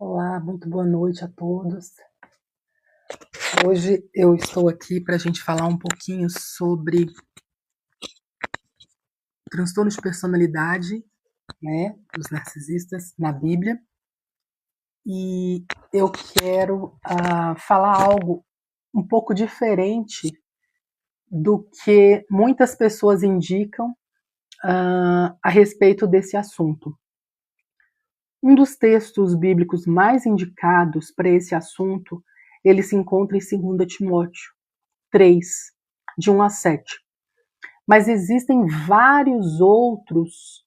Olá, muito boa noite a todos. Hoje eu estou aqui para a gente falar um pouquinho sobre transtorno de personalidade, né, dos narcisistas na Bíblia. E eu quero falar algo um pouco diferente do que muitas pessoas indicam a respeito desse assunto. Um dos textos bíblicos mais indicados para esse assunto, ele se encontra em 2 Timóteo 3, de 1 a 7. Mas existem vários outros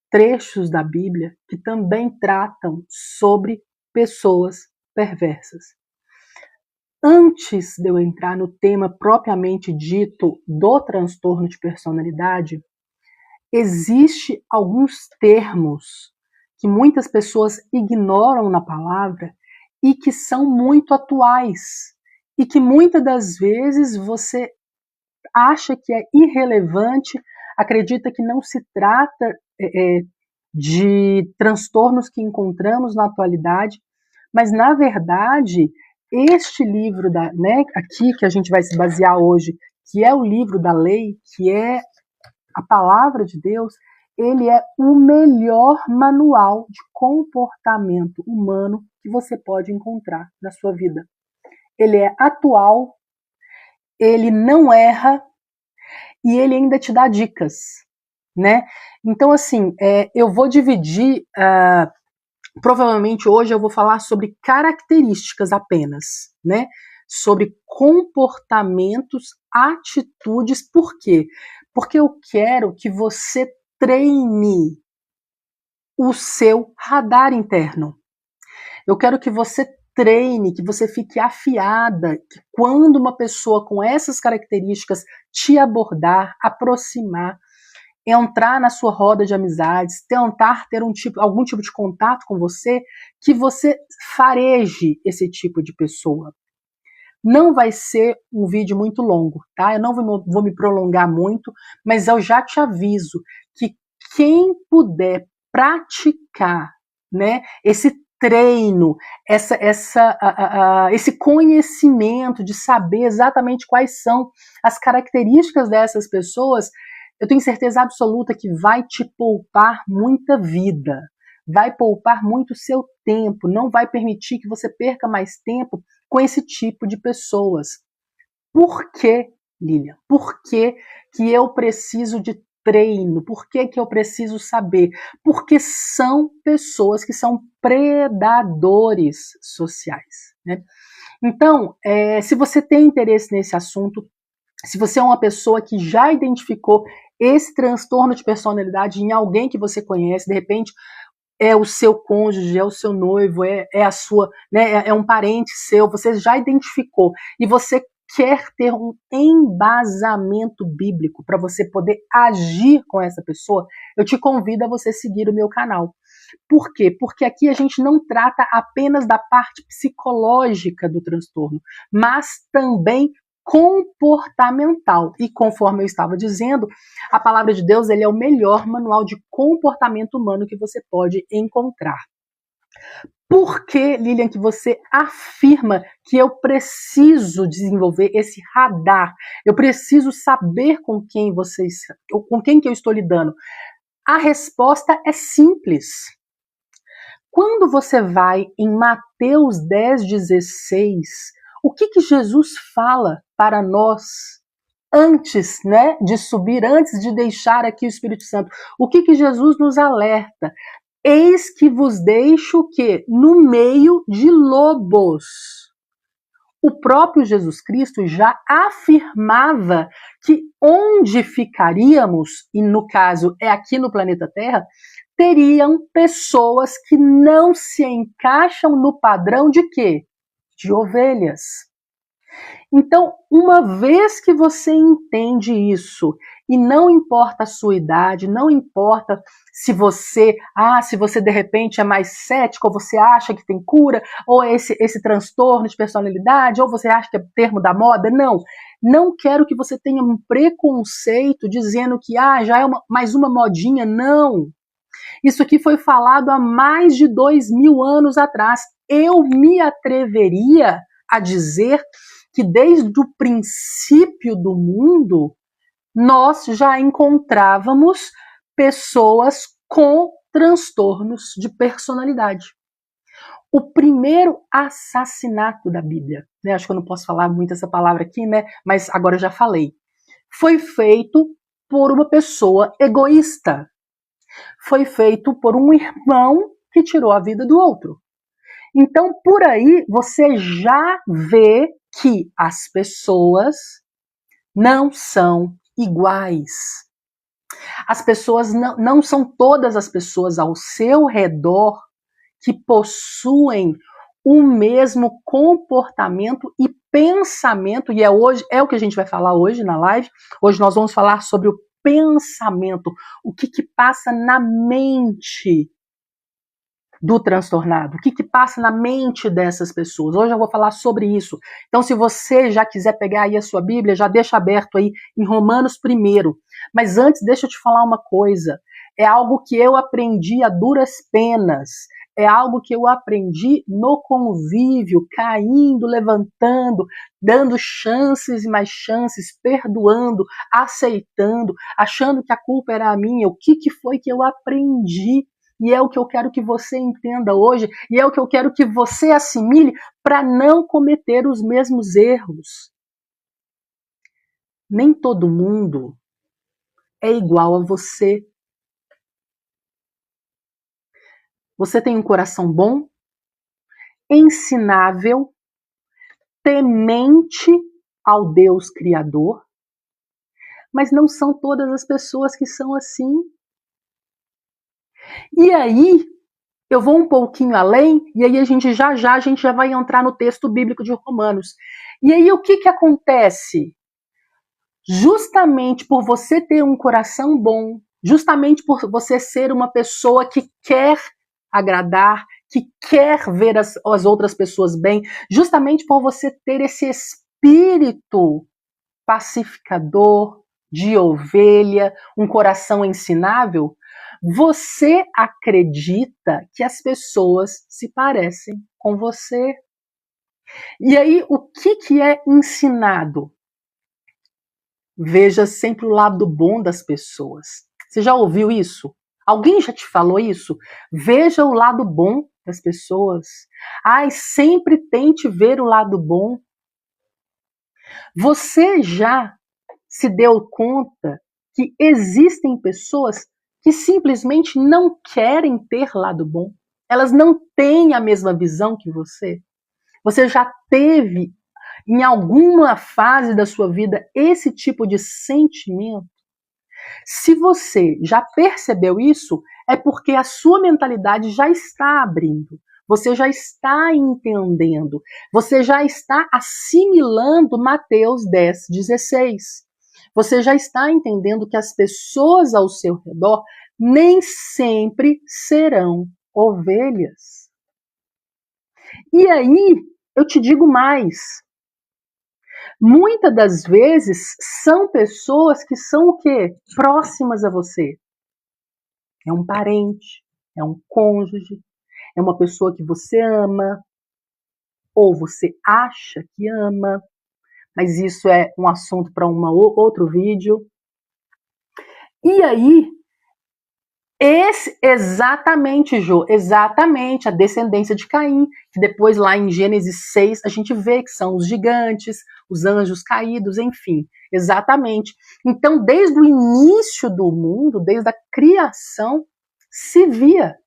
trechos da Bíblia que também tratam sobre pessoas perversas. Antes de eu entrar no tema propriamente dito do transtorno de personalidade, existe alguns termos que muitas pessoas ignoram na palavra e que são muito atuais e que muitas das vezes você acha que é irrelevante, acredita que não se trata de transtornos que encontramos na atualidade, mas na verdade este livro aqui que a gente vai se basear hoje, que é o livro da lei, que é a palavra de Deus, ele é o melhor manual de comportamento humano que você pode encontrar na sua vida. Ele é atual, ele não erra e ele ainda te dá dicas, né? Então, assim, eu vou dividir, provavelmente hoje eu vou falar sobre características apenas, né? Sobre comportamentos, atitudes, por quê? Porque eu quero que você treine o seu radar interno. Eu quero que você treine, que você fique afiada, que quando uma pessoa com essas características te abordar, aproximar, entrar na sua roda de amizades, tentar ter algum tipo de contato com você, que você fareje esse tipo de pessoa. Não vai ser um vídeo muito longo, tá? Eu não vou me prolongar muito, mas eu já te aviso que quem puder praticar, né, esse treino, esse conhecimento de saber exatamente quais são as características dessas pessoas, eu tenho certeza absoluta que vai te poupar muita vida, vai poupar muito seu tempo, não vai permitir que você perca mais tempo com esse tipo de pessoas. Por que, Lilian? Por que eu preciso de treino? Por que eu preciso saber? Porque são pessoas que são predadores sociais, né? Então, se você tem interesse nesse assunto, se você é uma pessoa que já identificou esse transtorno de personalidade em alguém que você conhece, de repente é o seu cônjuge, é o seu noivo, é a sua, né, é um parente seu, você já identificou e você quer ter um embasamento bíblico para você poder agir com essa pessoa, eu te convido a você seguir o meu canal. Por quê? Porque aqui a gente não trata apenas da parte psicológica do transtorno, mas também comportamental. E conforme eu estava dizendo, a palavra de Deus ele é o melhor manual de comportamento humano que você pode encontrar. Por que, Lilian, que você afirma que eu preciso desenvolver esse radar? Eu preciso saber com quem que eu estou lidando? A resposta é simples. Quando você vai em Mateus 10:16, o que Jesus fala para nós antes, né, de subir, antes de deixar aqui o Espírito Santo? O que Jesus nos alerta? Eis que vos deixo o quê? No meio de lobos. O próprio Jesus Cristo já afirmava que onde ficaríamos, e no caso é aqui no planeta Terra, teriam pessoas que não se encaixam no padrão de quê? De ovelhas. Então, uma vez que você entende isso, e não importa a sua idade, não importa se você de repente é mais cético, ou você acha que tem cura, ou esse transtorno de personalidade, ou você acha que é termo da moda, não quero que você tenha um preconceito dizendo que já é mais uma modinha, não. Isso aqui foi falado há mais de 2000 anos atrás. Eu me atreveria a dizer que desde o princípio do mundo, nós já encontrávamos pessoas com transtornos de personalidade. O primeiro assassinato da Bíblia, né? Acho que eu não posso falar muito essa palavra aqui, né? Mas agora eu já falei. Foi feito por uma pessoa egoísta. Foi feito por um irmão que tirou a vida do outro. Então, por aí, você já vê que as pessoas não são iguais. As pessoas não são todas as pessoas ao seu redor que possuem o mesmo comportamento e pensamento, e é o que a gente vai falar hoje na live. Hoje nós vamos falar sobre o pensamento, o que passa na mente do transtornado, o que passa na mente dessas pessoas. Hoje eu vou falar sobre isso. Então, se você já quiser pegar aí a sua Bíblia, já deixa aberto aí em Romanos 1. Mas antes, deixa eu te falar uma coisa. É algo que eu aprendi a duras penas. É algo que eu aprendi no convívio, caindo, levantando, dando chances e mais chances, perdoando, aceitando, achando que a culpa era minha. O que foi que eu aprendi? E é o que eu quero que você entenda hoje, e é o que eu quero que você assimile para não cometer os mesmos erros. Nem todo mundo é igual a você. Você tem um coração bom, ensinável, temente ao Deus Criador, mas não são todas as pessoas que são assim. E aí, eu vou um pouquinho além, e aí a gente já vai entrar no texto bíblico de Romanos. E aí o que acontece? Justamente por você ter um coração bom, justamente por você ser uma pessoa que quer agradar, que quer ver as outras pessoas bem, justamente por você ter esse espírito pacificador, de ovelha, um coração ensinável, você acredita que as pessoas se parecem com você. E aí, o que é ensinado? Veja sempre o lado bom das pessoas. Você já ouviu isso? Alguém já te falou isso? Veja o lado bom das pessoas. Ai, sempre tente ver o lado bom. Você já se deu conta que existem pessoas que simplesmente não querem ter lado bom? Elas não têm a mesma visão que você? Você já teve em alguma fase da sua vida esse tipo de sentimento? Se você já percebeu isso, é porque a sua mentalidade já está abrindo. Você já está entendendo. Você já está assimilando Mateus 10:16. Você já está entendendo que as pessoas ao seu redor nem sempre serão ovelhas. E aí, eu te digo mais. Muitas das vezes são pessoas que são o quê? Próximas a você. É um parente, é um cônjuge, é uma pessoa que você ama, ou você acha que ama, mas isso é um assunto para outro vídeo. E aí, exatamente, Jô, exatamente, a descendência de Caim, que depois lá em Gênesis 6 a gente vê que são os gigantes, os anjos caídos, enfim, exatamente. Então, desde o início do mundo, desde a criação, se via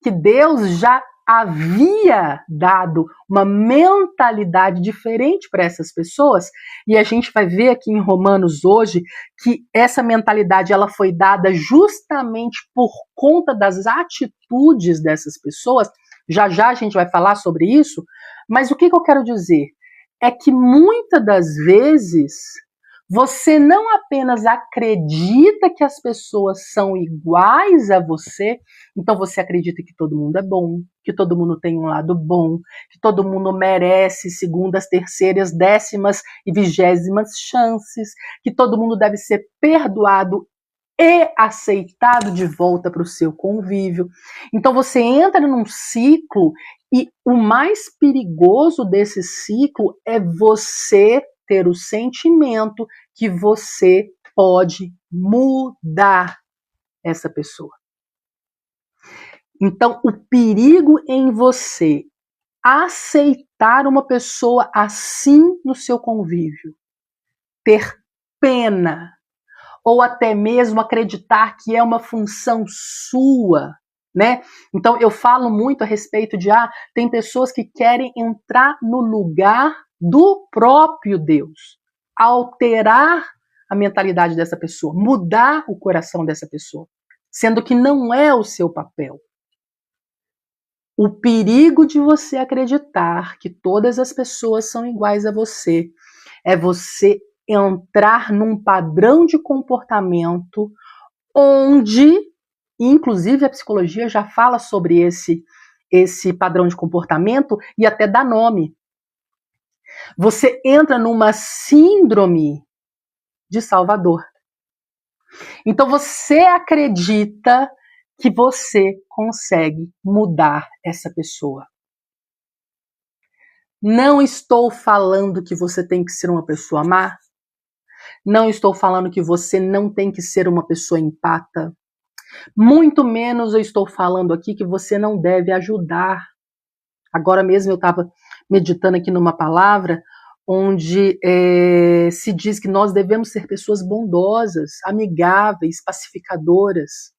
que Deus já havia dado uma mentalidade diferente para essas pessoas, e a gente vai ver aqui em Romanos hoje que essa mentalidade ela foi dada justamente por conta das atitudes dessas pessoas. Já a gente vai falar sobre isso, mas o que eu quero dizer é que muitas das vezes você não apenas acredita que as pessoas são iguais a você, então você acredita que todo mundo é bom, que todo mundo tem um lado bom, que todo mundo merece segundas, terceiras, décimas e 20ª chances, que todo mundo deve ser perdoado e aceitado de volta para o seu convívio. Então você entra num ciclo e o mais perigoso desse ciclo é você ter o sentimento que você pode mudar essa pessoa. Então o perigo em você aceitar uma pessoa assim no seu convívio, ter pena, ou até mesmo acreditar que é uma função sua, né? Então eu falo muito a respeito de tem pessoas que querem entrar no lugar do próprio Deus, alterar a mentalidade dessa pessoa, mudar o coração dessa pessoa, sendo que não é o seu papel. O perigo de você acreditar que todas as pessoas são iguais a você é você entrar num padrão de comportamento onde, inclusive a psicologia já fala sobre esse padrão de comportamento e até dá nome. Você entra numa síndrome de Salvador. Então você acredita que você consegue mudar essa pessoa. Não estou falando que você tem que ser uma pessoa má. Não estou falando que você não tem que ser uma pessoa empata. Muito menos eu estou falando aqui que você não deve ajudar. Agora mesmo eu estava meditando aqui numa palavra onde se diz que nós devemos ser pessoas bondosas, amigáveis, pacificadoras.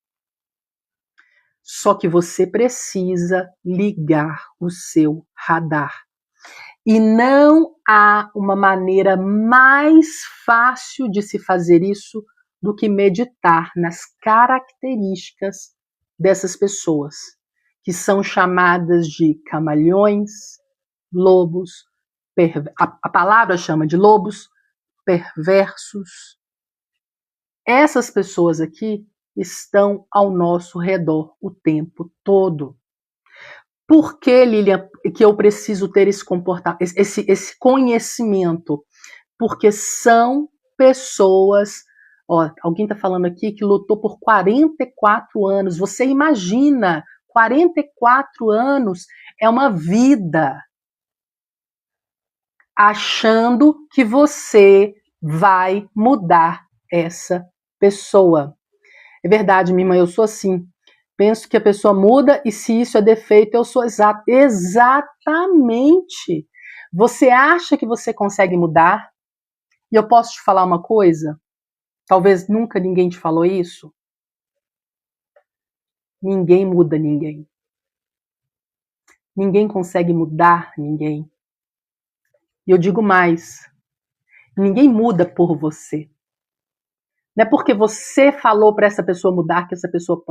Só que você precisa ligar o seu radar. E não há uma maneira mais fácil de se fazer isso do que meditar nas características dessas pessoas, que são chamadas de camaleões, lobos, a palavra chama de lobos, perversos. Essas pessoas aqui estão ao nosso redor o tempo todo. Por que, Lilian, que eu preciso ter esse conhecimento? Porque são pessoas... alguém está falando aqui que lutou por 44 anos. Você imagina, 44 anos é uma vida. Achando que você vai mudar essa pessoa. É verdade, minha irmã, eu sou assim. Penso que a pessoa muda e se isso é defeito, eu sou exatamente. Você acha que você consegue mudar? E eu posso te falar uma coisa? Talvez nunca ninguém te falou isso. Ninguém muda ninguém. Ninguém consegue mudar ninguém. E eu digo mais. Ninguém muda por você. Não é porque você falou para essa pessoa mudar que essa pessoa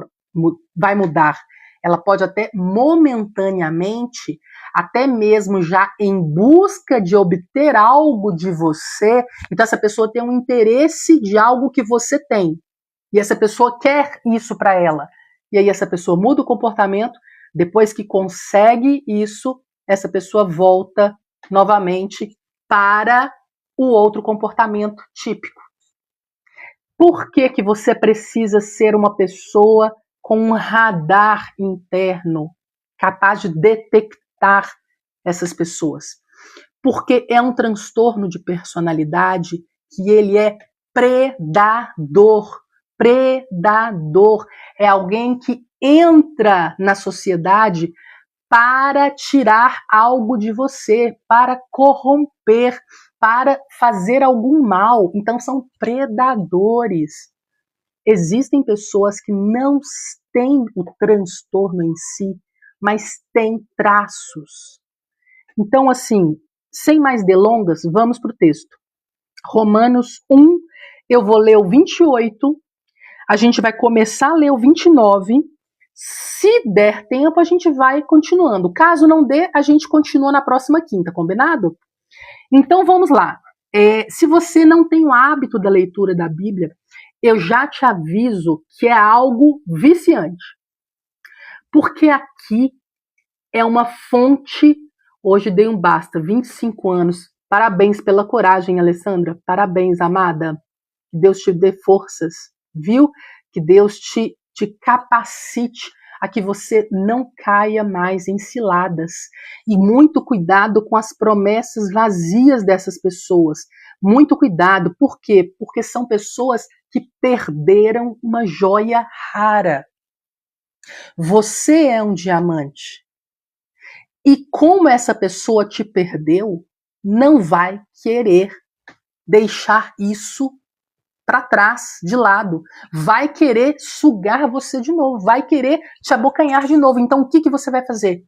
vai mudar. Ela pode até momentaneamente, até mesmo já em busca de obter algo de você. Então essa pessoa tem um interesse de algo que você tem. E essa pessoa quer isso para ela. E aí essa pessoa muda o comportamento. Depois que consegue isso, essa pessoa volta novamente para o outro comportamento típico. Por que que você precisa ser uma pessoa com um radar interno capaz de detectar essas pessoas? Porque é um transtorno de personalidade que ele é predador. Predador. É alguém que entra na sociedade para tirar algo de você, para corromper, para fazer algum mal. Então são predadores. Existem pessoas que não têm o transtorno em si, mas têm traços. Então, assim, sem mais delongas, vamos para o texto. Romanos 1, eu vou ler o 28, a gente vai começar a ler o 29. Se der tempo, a gente vai continuando. Caso não dê, a gente continua na próxima quinta, combinado? Então vamos lá. Se você não tem o hábito da leitura da Bíblia, eu já te aviso que é algo viciante. Porque aqui é uma fonte. Hoje dei um basta, 25 anos. Parabéns pela coragem, Alessandra. Parabéns, amada. Que Deus te dê forças, viu? que Deus te capacite a que você não caia mais em ciladas. E muito cuidado com as promessas vazias dessas pessoas. Muito cuidado. Por quê? Porque são pessoas que perderam uma joia rara. Você é um diamante. E como essa pessoa te perdeu, não vai querer deixar isso para trás, de lado. Vai querer sugar você de novo, vai querer te abocanhar de novo. Então o que você vai fazer?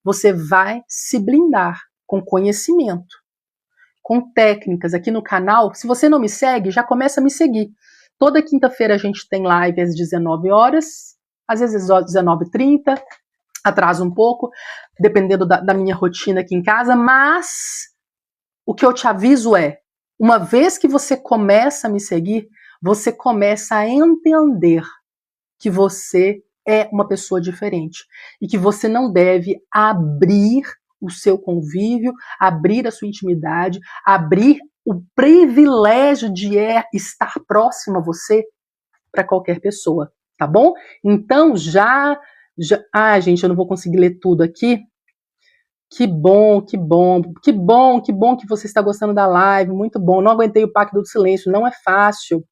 Você vai se blindar com conhecimento, com técnicas aqui no canal. Se você não me segue, já começa a me seguir. Toda quinta-feira a gente tem live às 19 horas, às vezes às 19h30, atrasa um pouco, dependendo da minha rotina aqui em casa, mas o que eu te aviso é, uma vez que você começa a me seguir, você começa a entender que você é uma pessoa diferente e que você não deve abrir o seu convívio, abrir a sua intimidade, abrir o privilégio de estar próximo a você para qualquer pessoa, tá bom? Então gente, eu não vou conseguir ler tudo aqui. Que bom que você está gostando da live, muito bom. Não aguentei o Pacto do Silêncio, não é fácil.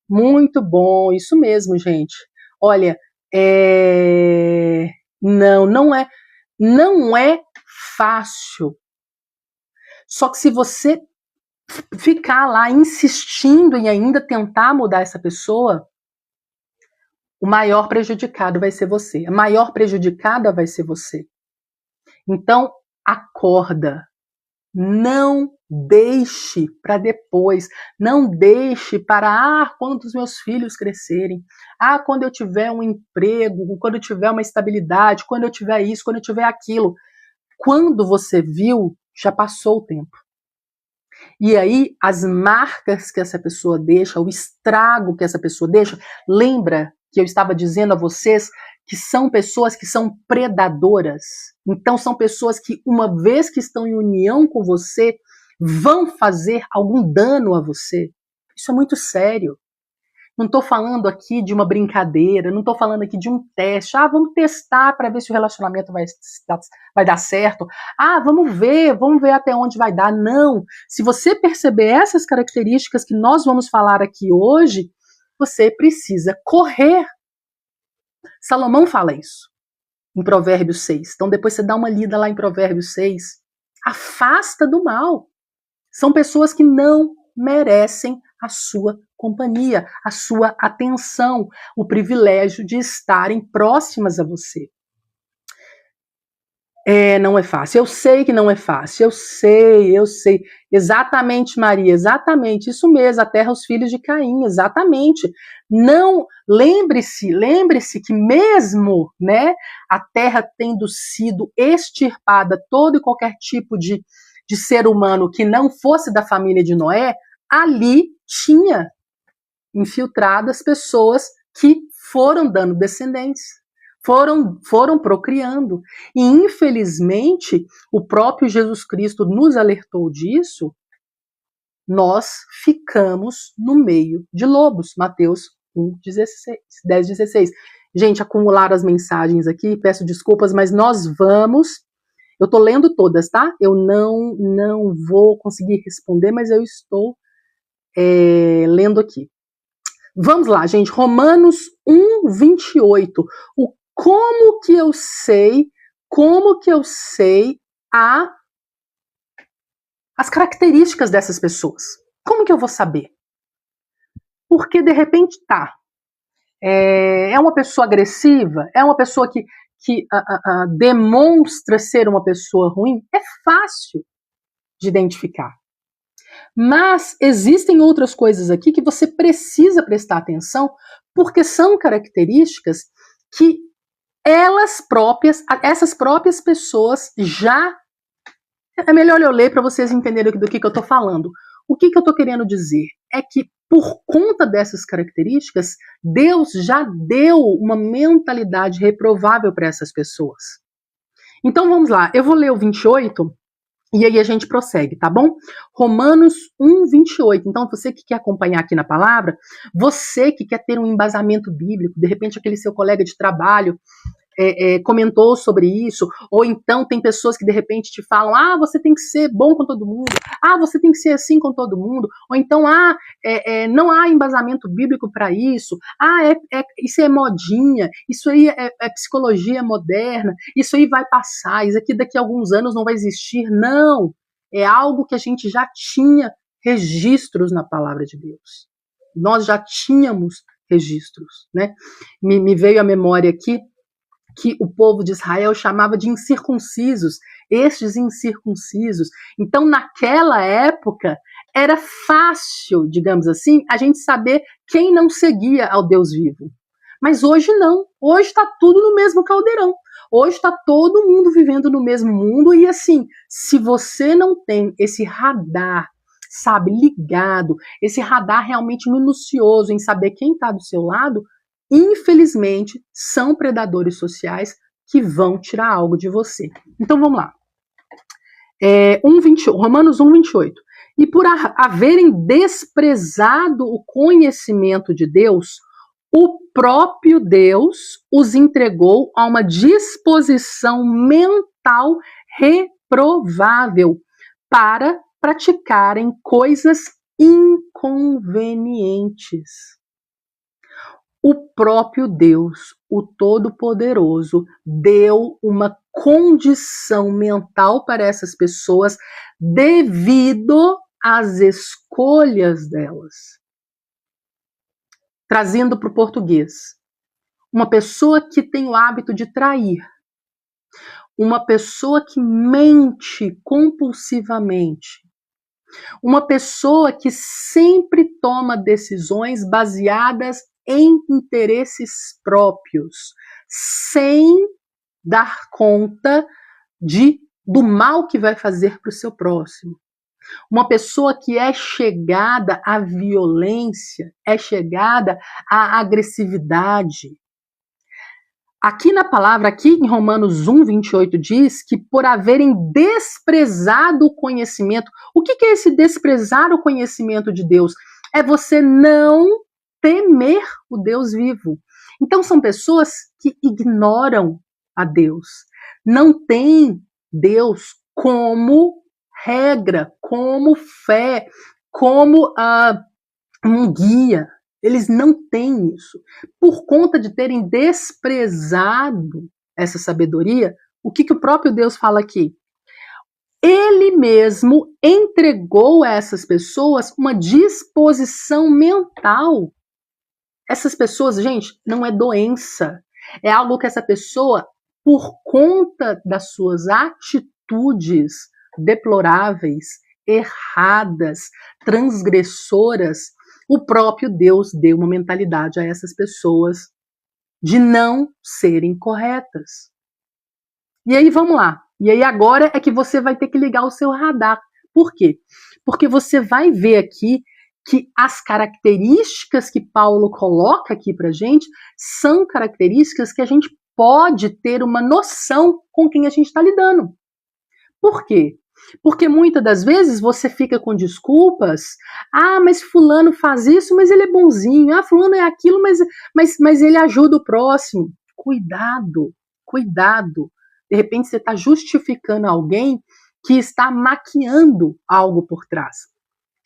Muito bom, isso mesmo, gente. Olha, não é fácil. Só que se você ficar lá insistindo em ainda tentar mudar essa pessoa, o maior prejudicado vai ser você. A maior prejudicada vai ser você. Então, acorda. Não deixe para depois. Não deixe para, quando os meus filhos crescerem. Quando eu tiver um emprego, quando eu tiver uma estabilidade, quando eu tiver isso, quando eu tiver aquilo. Quando você viu, já passou o tempo. E aí, as marcas que essa pessoa deixa, o estrago que essa pessoa deixa, lembra que eu estava dizendo a vocês que são pessoas que são predadoras. Então são pessoas que, uma vez que estão em união com você, vão fazer algum dano a você. Isso é muito sério. Não estou falando aqui de uma brincadeira, não estou falando aqui de um teste. Vamos testar para ver se o relacionamento vai dar certo. Vamos ver até onde vai dar. Não. Se você perceber essas características que nós vamos falar aqui hoje, você precisa correr. Salomão fala isso em Provérbios 6. Então depois você dá uma lida lá em Provérbios 6. Afasta do mal. São pessoas que não merecem a sua companhia, a sua atenção, o privilégio de estarem próximas a você. Não é fácil. Eu sei que não é fácil. Eu sei. Exatamente, Maria, exatamente. Isso mesmo, a terra os filhos de Caim, exatamente. Não, lembre-se que mesmo, né, a terra tendo sido extirpada todo e qualquer tipo de ser humano que não fosse da família de Noé, ali tinha infiltradas pessoas que foram dando descendentes. Foram procriando. E, infelizmente, o próprio Jesus Cristo nos alertou disso, nós ficamos no meio de lobos. Mateus 10:16. Gente, acumularam as mensagens aqui, peço desculpas, mas nós vamos... Eu estou lendo todas, tá? Eu não vou conseguir responder, mas eu estou lendo aqui. Vamos lá, gente. Romanos 1:28. Como que eu sei as características dessas pessoas? Como que eu vou saber? Porque de repente é uma pessoa agressiva, é uma pessoa que demonstra ser uma pessoa ruim, é fácil de identificar. Mas existem outras coisas aqui que você precisa prestar atenção, porque são características que essas próprias pessoas já... É melhor eu ler para vocês entenderem do que eu estou falando. O que eu estou querendo dizer é que, por conta dessas características, Deus já deu uma mentalidade reprovável para essas pessoas. Então vamos lá, eu vou ler o 28, E aí a gente prossegue, tá bom? Romanos 1:28. Então, você que quer acompanhar aqui na palavra, você que quer ter um embasamento bíblico, de repente aquele seu colega de trabalho comentou sobre isso, ou então tem pessoas que de repente te falam, você tem que ser bom com todo mundo, você tem que ser assim com todo mundo, ou então, não há embasamento bíblico para isso, isso é modinha, isso aí é psicologia moderna, isso aí vai passar, isso aqui daqui a alguns anos não vai existir. Não, é algo que a gente já tinha registros na palavra de Deus. Nós já tínhamos registros, né? Me veio à memória aqui que o povo de Israel chamava de incircuncisos, estes incircuncisos. Então, naquela época, era fácil, digamos assim, a gente saber quem não seguia ao Deus vivo. Mas hoje não. Hoje está tudo no mesmo caldeirão. Hoje está todo mundo vivendo no mesmo mundo e, assim, se você não tem esse radar, sabe, ligado, esse radar realmente minucioso em saber quem está do seu lado, infelizmente, são predadores sociais que vão tirar algo de você. Então vamos lá. Romanos 1:28. E por haverem desprezado o conhecimento de Deus, o próprio Deus os entregou a uma disposição mental reprovável para praticarem coisas inconvenientes. O próprio Deus, o Todo-Poderoso, deu uma condição mental para essas pessoas devido às escolhas delas. Trazendo para o português, uma pessoa que tem o hábito de trair, uma pessoa que mente compulsivamente, uma pessoa que sempre toma decisões baseadas em interesses próprios, sem dar conta do mal que vai fazer para o seu próximo. Uma pessoa que é chegada à violência, é chegada à agressividade. Aqui na palavra, aqui em Romanos 1:28 diz que por haverem desprezado o conhecimento. O que é esse desprezar o conhecimento de Deus? É você não temer o Deus vivo. Então são pessoas que ignoram a Deus, não têm Deus como regra, como fé, como um guia. Eles não têm isso. Por conta de terem desprezado essa sabedoria, o que o próprio Deus fala aqui? Ele mesmo entregou a essas pessoas uma disposição mental. Essas pessoas, gente, não é doença. É algo que essa pessoa, por conta das suas atitudes deploráveis, erradas, transgressoras, o próprio Deus deu uma mentalidade a essas pessoas de não serem corretas. E aí, vamos lá. E aí agora é que você vai ter que ligar o seu radar. Por quê? Porque você vai ver aqui que as características que Paulo coloca aqui pra gente são características que a gente pode ter uma noção com quem a gente está lidando. Por quê? Porque muitas das vezes você fica com desculpas. Mas fulano faz isso, mas ele é bonzinho. Fulano é aquilo, mas ele ajuda o próximo. Cuidado, cuidado. De repente você está justificando alguém que está maquiando algo por trás.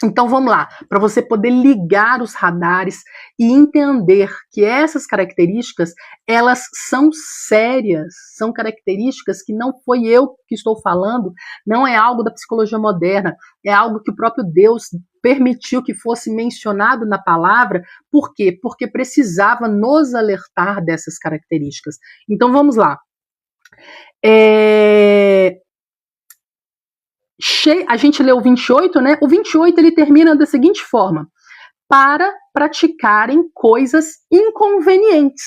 Então vamos lá, para você poder ligar os radares e entender que essas características, elas são sérias, são características que não foi eu que estou falando, não é algo da psicologia moderna, é algo que o próprio Deus permitiu que fosse mencionado na palavra. Por quê? Porque precisava nos alertar dessas características. Então vamos lá. A gente leu o 28, né? O 28 ele termina da seguinte forma: para praticarem coisas inconvenientes.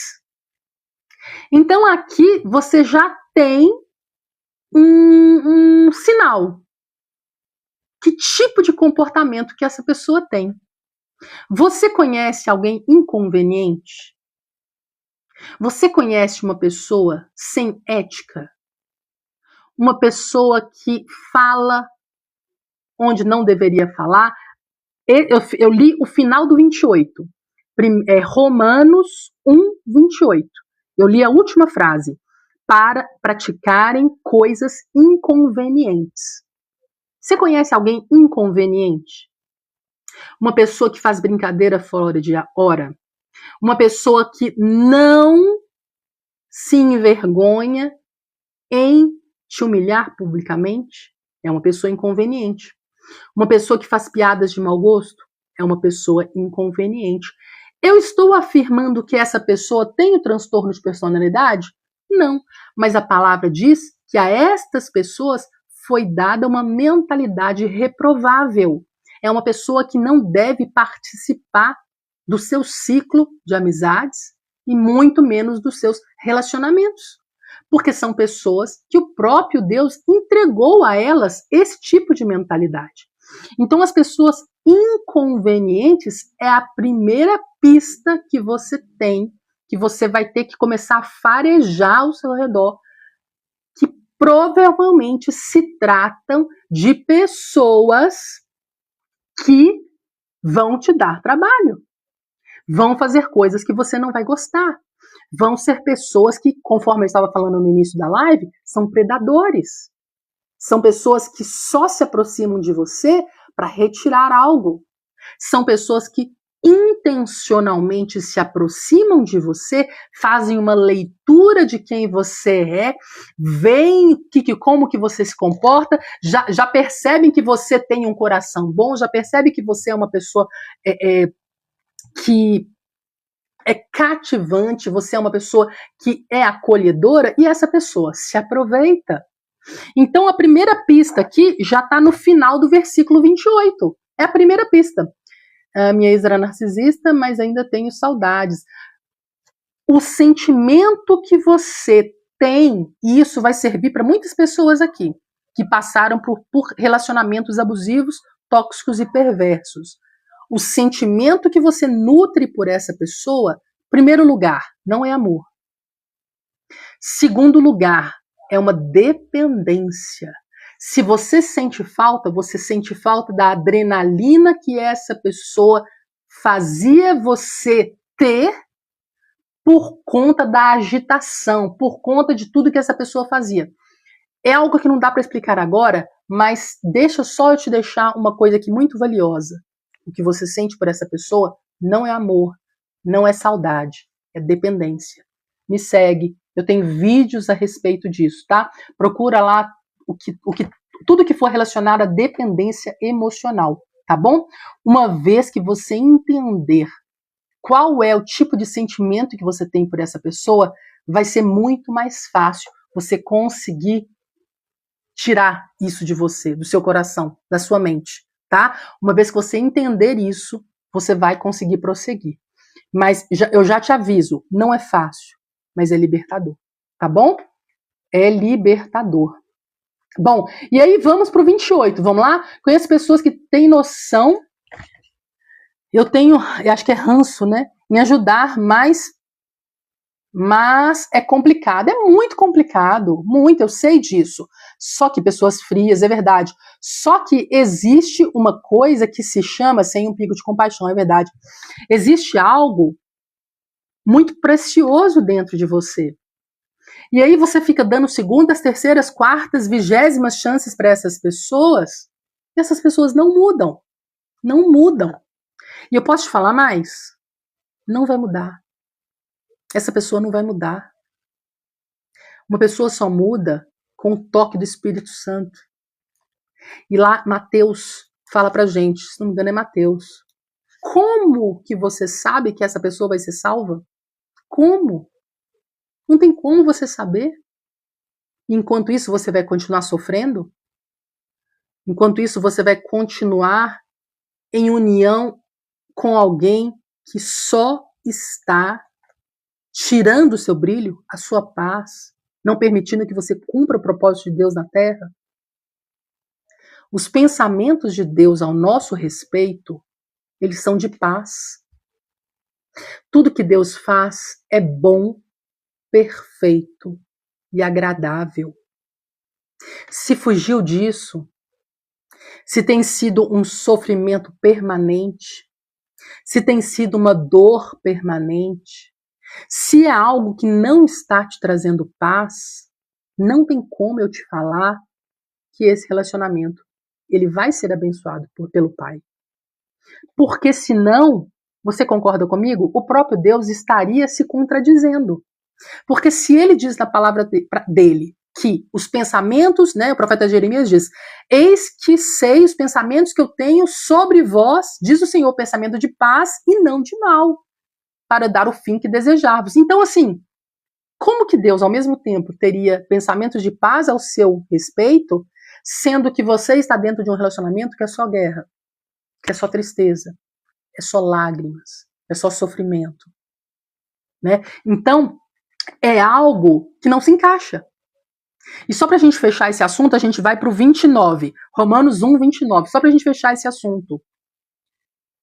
Então aqui você já tem um sinal. Que tipo de comportamento que essa pessoa tem? Você conhece alguém inconveniente? Você conhece uma pessoa sem ética? uma pessoa que fala onde não deveria falar. Eu li o final do 28, Romanos 1, 28. Eu li a última frase, para praticarem coisas inconvenientes. Você conhece alguém inconveniente? Uma pessoa que faz brincadeira fora de hora? Uma pessoa que não se envergonha em te humilhar publicamente? É uma pessoa inconveniente. Uma pessoa que faz piadas de mau gosto? É uma pessoa inconveniente. Eu estou afirmando que essa pessoa tem o transtorno de personalidade? Não, mas a palavra diz que a estas pessoas foi dada uma mentalidade reprovável. É uma pessoa que não deve participar do seu ciclo de amizades e muito menos dos seus relacionamentos. Porque são pessoas que o próprio Deus entregou a elas esse tipo de mentalidade. Então, as pessoas inconvenientes é a primeira pista que você tem, que você vai ter que começar a farejar ao seu redor, que provavelmente se tratam de pessoas que vão te dar trabalho, vão fazer coisas que você não vai gostar, vão ser pessoas que, conforme eu estava falando no início da live, são predadores. São pessoas que só se aproximam de você para retirar algo. São pessoas que intencionalmente se aproximam de você, fazem uma leitura de quem você é, veem como que você se comporta, já percebem que você tem um coração bom, já percebem que você é uma pessoa que é cativante, você é uma pessoa que é acolhedora, e essa pessoa se aproveita. Então, a primeira pista aqui já está no final do versículo 28. É a primeira pista. A minha ex era narcisista, mas ainda tenho saudades. O sentimento que você tem, e isso vai servir para muitas pessoas aqui, que passaram por relacionamentos abusivos, tóxicos e perversos. O sentimento que você nutre por essa pessoa, primeiro lugar, não é amor. Segundo lugar, é uma dependência. Se você sente falta da adrenalina que essa pessoa fazia você ter por conta da agitação, por conta de tudo que essa pessoa fazia. É algo que não dá para explicar agora, mas deixa só eu te deixar uma coisa aqui muito valiosa. O que você sente por essa pessoa não é amor, não é saudade, é dependência. Me segue, eu tenho vídeos a respeito disso, tá? Procura lá tudo que for relacionado à dependência emocional, tá bom? Uma vez que você entender qual é o tipo de sentimento que você tem por essa pessoa, vai ser muito mais fácil você conseguir tirar isso de você, do seu coração, da sua mente, tá? Uma vez que você entender isso, você vai conseguir prosseguir. Mas eu já te aviso, não é fácil, mas é libertador, tá bom? É libertador. Bom, e aí vamos pro 28, vamos lá? Conheço pessoas que têm noção, eu acho que é ranço, né? Em ajudar, mas é complicado, é muito complicado, muito, eu sei disso. Só que pessoas frias, é verdade. Só que existe uma coisa que se chama, sem um pingo de compaixão, é verdade. Existe algo muito precioso dentro de você. E aí você fica dando segundas, terceiras, quartas, 20º chances para essas pessoas, e essas pessoas não mudam. Não mudam. E eu posso te falar mais? Não vai mudar. Essa pessoa não vai mudar. Uma pessoa só muda com o toque do Espírito Santo. E lá Mateus fala pra gente, se não me engano é Mateus. Como que você sabe que essa pessoa vai ser salva? Como? Não tem como você saber. Enquanto isso, você vai continuar sofrendo? Enquanto isso, você vai continuar em união com alguém que só está tirando o seu brilho, a sua paz, não permitindo que você cumpra o propósito de Deus na terra? Os pensamentos de Deus ao nosso respeito, eles são de paz. Tudo que Deus faz é bom, perfeito e agradável. Se fugiu disso, se tem sido um sofrimento permanente, se tem sido uma dor permanente, se é algo que não está te trazendo paz, não tem como eu te falar que esse relacionamento ele vai ser abençoado pelo Pai. Porque senão, você concorda comigo? O próprio Deus estaria se contradizendo. Porque se ele diz na palavra dele que os pensamentos, né, o profeta Jeremias diz, eis que sei os pensamentos que eu tenho sobre vós, diz o Senhor, pensamento de paz e não de mal, para dar o fim que desejavos. Então, assim, como que Deus, ao mesmo tempo, teria pensamentos de paz ao seu respeito, sendo que você está dentro de um relacionamento que é só guerra, que é só tristeza, é só lágrimas, é só sofrimento, né? Então, é algo que não se encaixa. E só para a gente fechar esse assunto, a gente vai para o 29, Romanos 1, 29, só para a gente fechar esse assunto.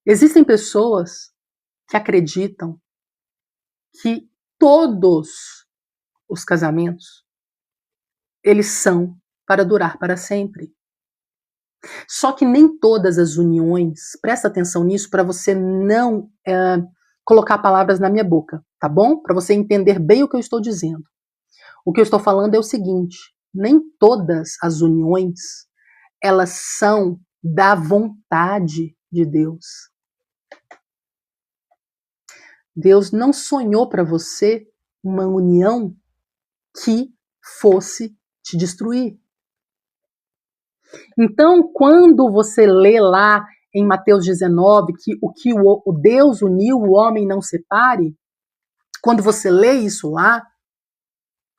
Existem pessoas que acreditam que todos os casamentos, eles são para durar para sempre. Só que nem todas as uniões, presta atenção nisso para você não colocar palavras na minha boca, tá bom? Para você entender bem o que eu estou dizendo. O que eu estou falando é o seguinte, nem todas as uniões, elas são da vontade de Deus. Deus não sonhou para você uma união que fosse te destruir. Então, quando você lê lá em Mateus 19 que o Deus uniu, o homem não separe, quando você lê isso lá,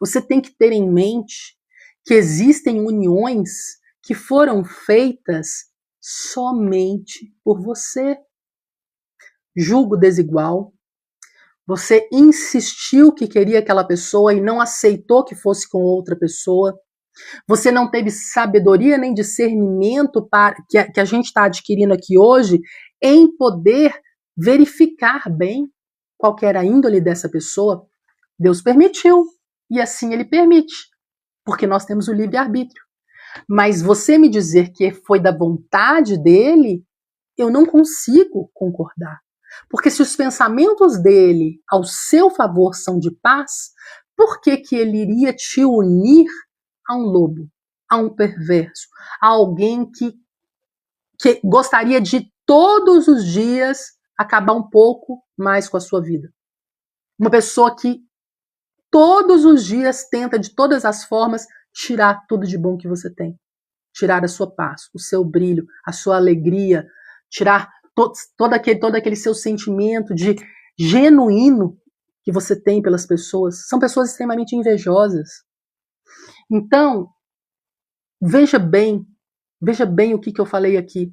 você tem que ter em mente que existem uniões que foram feitas somente por você. Julgo desigual. Você insistiu que queria aquela pessoa e não aceitou que fosse com outra pessoa. Você não teve sabedoria nem discernimento que a gente está adquirindo aqui hoje em poder verificar bem qual que era a índole dessa pessoa. Deus permitiu. E assim ele permite, porque nós temos o livre-arbítrio. Mas você me dizer que foi da vontade dele, eu não consigo concordar. Porque se os pensamentos dele ao seu favor são de paz, por que que ele iria te unir a um lobo, a um perverso, a alguém que gostaria de todos os dias acabar um pouco mais com a sua vida? Uma pessoa que todos os dias tenta de todas as formas tirar tudo de bom que você tem. Tirar a sua paz, o seu brilho, a sua alegria, tirar todo aquele seu sentimento de genuíno que você tem pelas pessoas. São pessoas extremamente invejosas. Então, veja bem o que eu falei aqui,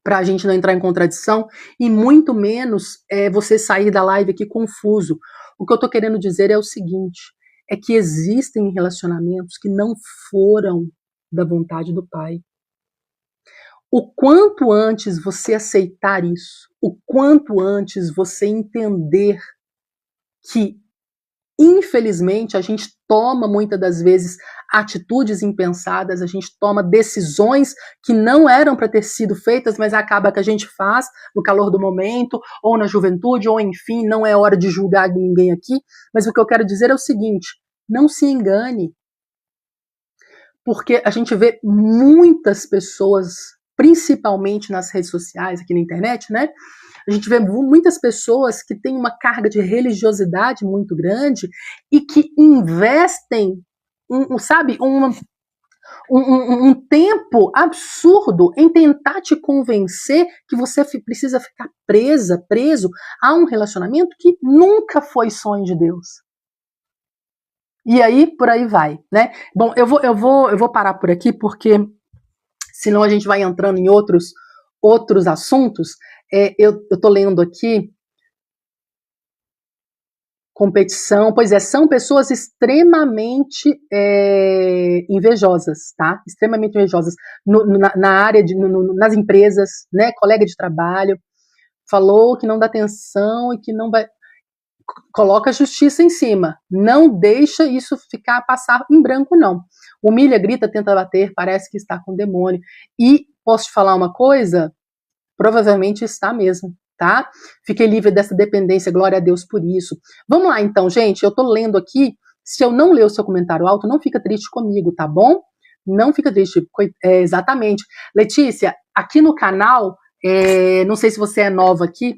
para a gente não entrar em contradição e muito menos você sair da live aqui confuso. O que eu estou querendo dizer é o seguinte, é que existem relacionamentos que não foram da vontade do Pai. O quanto antes você aceitar isso, o quanto antes você entender que, infelizmente, a gente toma muitas das vezes atitudes impensadas, a gente toma decisões que não eram para ter sido feitas, mas acaba que a gente faz no calor do momento, ou na juventude, ou enfim, não é hora de julgar ninguém aqui, mas o que eu quero dizer é o seguinte, não se engane, porque a gente vê muitas pessoas, principalmente nas redes sociais, aqui na internet, né? A gente vê muitas pessoas que têm uma carga de religiosidade muito grande e que investem, um tempo absurdo em tentar te convencer que você precisa ficar preso a um relacionamento que nunca foi sonho de Deus. E aí, por aí vai, né? Bom, eu vou parar por aqui, porque senão a gente vai entrando em outros assuntos. Eu tô lendo aqui competição, pois são pessoas extremamente invejosas, tá? Extremamente invejosas na área, nas empresas, né? Colega de trabalho, falou que não dá atenção e que não vai... Coloca a justiça em cima, não deixa isso passar em branco, não. Humilha, grita, tenta bater, parece que está com demônio. E posso te falar uma coisa? Provavelmente está mesmo, tá? Fiquei livre dessa dependência, glória a Deus por isso. Vamos lá então, gente, eu tô lendo aqui. Se eu não ler o seu comentário alto, não fica triste comigo, tá bom? Não fica triste, exatamente. Letícia, aqui no canal, não sei se você é nova aqui,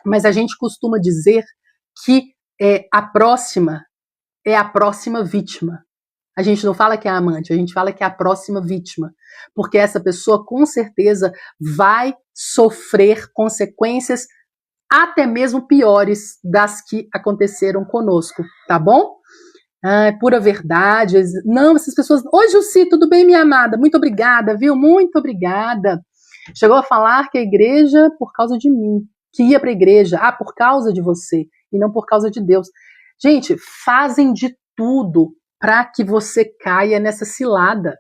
mas a gente costuma dizer que a próxima é a próxima vítima. A gente não fala que é a amante, a gente fala que é a próxima vítima. Porque essa pessoa, com certeza, vai sofrer consequências até mesmo piores das que aconteceram conosco, tá bom? É pura verdade. Não, essas pessoas... Oi, Jussi, tudo bem, minha amada? Muito obrigada, viu? Muito obrigada. Chegou a falar que a igreja, por causa de mim, que ia para a igreja, por causa de você, e não por causa de Deus. Gente, fazem de tudo para que você caia nessa cilada.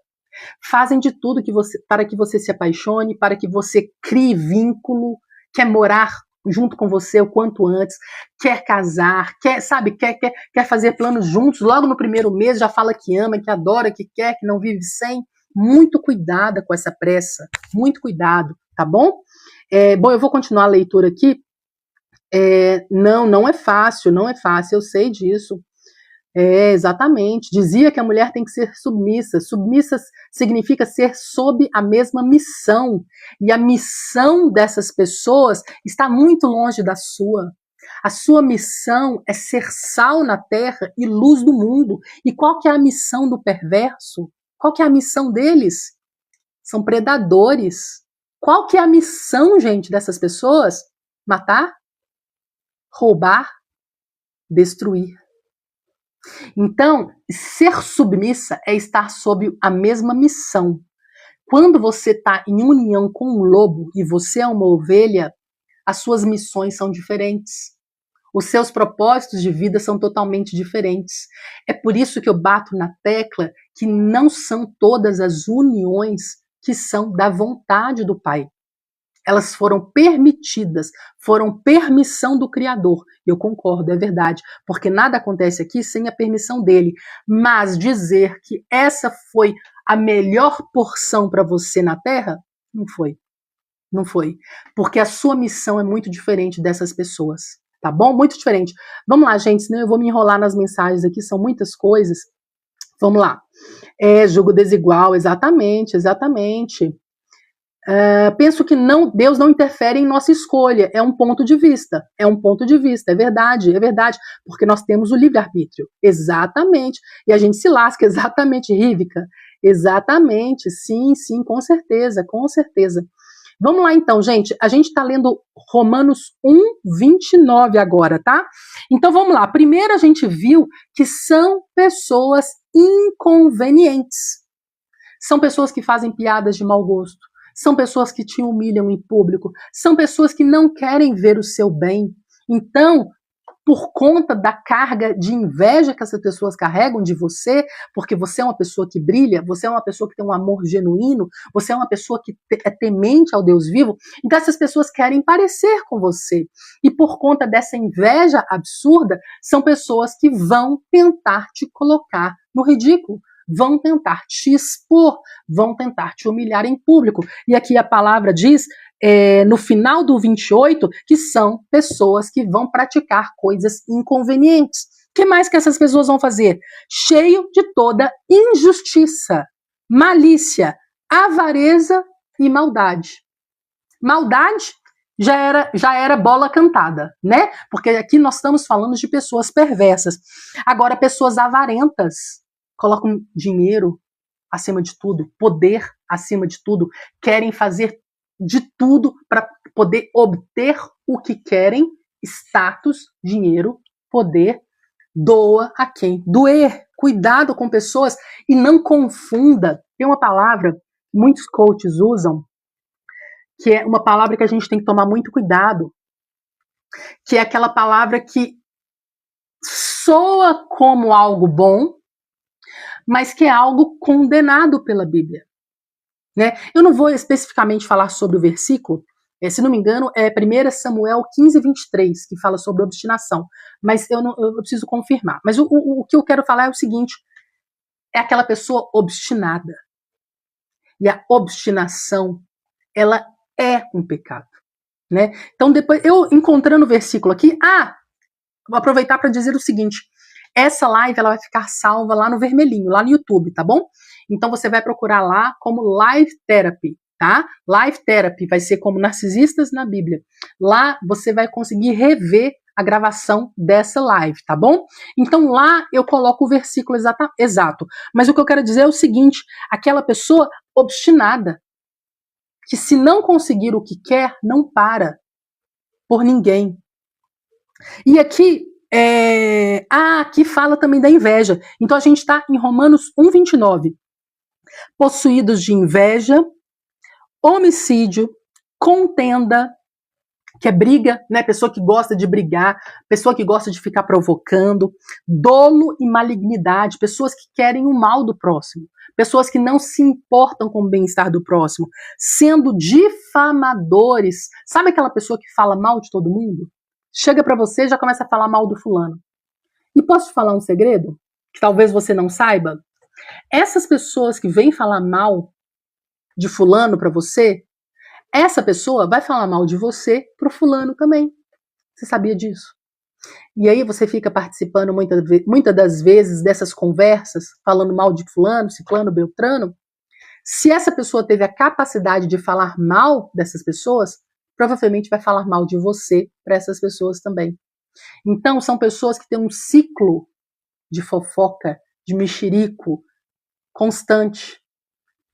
Fazem de tudo para que você se apaixone, para que você crie vínculo, quer morar junto com você o quanto antes, quer casar, quer fazer planos juntos, logo no primeiro mês já fala que ama, que adora, que quer, que não vive sem. Muito cuidado com essa pressa, muito cuidado, tá bom? Bom, eu vou continuar a leitura aqui. Não é fácil, eu sei disso. Exatamente. Dizia que a mulher tem que ser submissa. Submissa significa ser sob a mesma missão. E a missão dessas pessoas está muito longe da sua. A sua missão é ser sal na terra e luz do mundo. E qual que é a missão do perverso? Qual que é a missão deles? São predadores. Qual que é a missão, gente, dessas pessoas? Matar, roubar, destruir. Então, ser submissa é estar sob a mesma missão. Quando você está em união com um lobo e você é uma ovelha, as suas missões são diferentes. Os seus propósitos de vida são totalmente diferentes. É por isso que eu bato na tecla que não são todas as uniões que são da vontade do Pai. Elas foram permitidas, foram permissão do Criador. Eu concordo, é verdade, porque nada acontece aqui sem a permissão dele. Mas dizer que essa foi a melhor porção para você na Terra, não foi. Não foi. Porque a sua missão é muito diferente dessas pessoas. Tá bom? Muito diferente. Vamos lá, gente, senão eu vou me enrolar nas mensagens aqui, são muitas coisas. Vamos lá. Julgo desigual, exatamente. Penso que Deus não interfere em nossa escolha, é um ponto de vista, é verdade, porque nós temos o livre-arbítrio, exatamente, e a gente se lasca, exatamente, Rívica, exatamente, sim, com certeza. Vamos lá então, gente, a gente está lendo Romanos 1:29 agora, tá? Então vamos lá, primeiro a gente viu que são pessoas inconvenientes, são pessoas que fazem piadas de mau gosto, são pessoas que te humilham em público, são pessoas que não querem ver o seu bem. Então, por conta da carga de inveja que essas pessoas carregam de você, porque você é uma pessoa que brilha, você é uma pessoa que tem um amor genuíno, você é uma pessoa que é temente ao Deus vivo, então essas pessoas querem parecer com você. E por conta dessa inveja absurda, são pessoas que vão tentar te colocar no ridículo, vão tentar te expor, vão tentar te humilhar em público. E aqui a palavra diz, no final do 28, que são pessoas que vão praticar coisas inconvenientes. O que mais que essas pessoas vão fazer? Cheio de toda injustiça, malícia, avareza e maldade. Maldade já era bola cantada, né? Porque aqui nós estamos falando de pessoas perversas. Agora, pessoas avarentas colocam dinheiro acima de tudo, poder acima de tudo, querem fazer de tudo para poder obter o que querem, status, dinheiro, poder, doa a quem doer. Cuidado com pessoas e não confunda. Tem uma palavra que muitos coaches usam, que é uma palavra que a gente tem que tomar muito cuidado, que é aquela palavra que soa como algo bom, mas que é algo condenado pela Bíblia. Né? Eu não vou especificamente falar sobre o versículo, se não me engano, é 1 Samuel 15:23, que fala sobre obstinação, mas eu preciso confirmar. Mas o que eu quero falar é o seguinte, é aquela pessoa obstinada. E a obstinação, ela é um pecado, né? Então, depois, eu encontrando o versículo aqui, vou aproveitar para dizer o seguinte, essa live ela vai ficar salva lá no vermelhinho, lá no YouTube, tá bom? Então, você vai procurar lá como Live Therapy, tá? Live Therapy vai ser como Narcisistas na Bíblia. Lá você vai conseguir rever a gravação dessa live, tá bom? Então lá eu coloco o versículo exato. Mas o que eu quero dizer é o seguinte, aquela pessoa obstinada, que se não conseguir o que quer, não para por ninguém. E aqui, aqui fala também da inveja. Então a gente está em Romanos 1:29. Possuídos de inveja, homicídio, contenda, que é briga, né? Pessoa que gosta de brigar, pessoa que gosta de ficar provocando, dolo e malignidade, pessoas que querem o mal do próximo, pessoas que não se importam com o bem-estar do próximo, sendo difamadores. Sabe aquela pessoa que fala mal de todo mundo? Chega pra você e já começa a falar mal do fulano. E posso te falar um segredo? Que talvez você não saiba? Essas pessoas que vêm falar mal de fulano pra você, essa pessoa vai falar mal de você pro fulano também. Você sabia disso? E aí você fica participando muitas das vezes dessas conversas, falando mal de fulano, ciclano, beltrano. Se essa pessoa teve a capacidade de falar mal dessas pessoas, provavelmente vai falar mal de você para essas pessoas também. Então são pessoas que têm um ciclo de fofoca, de mexerico constante.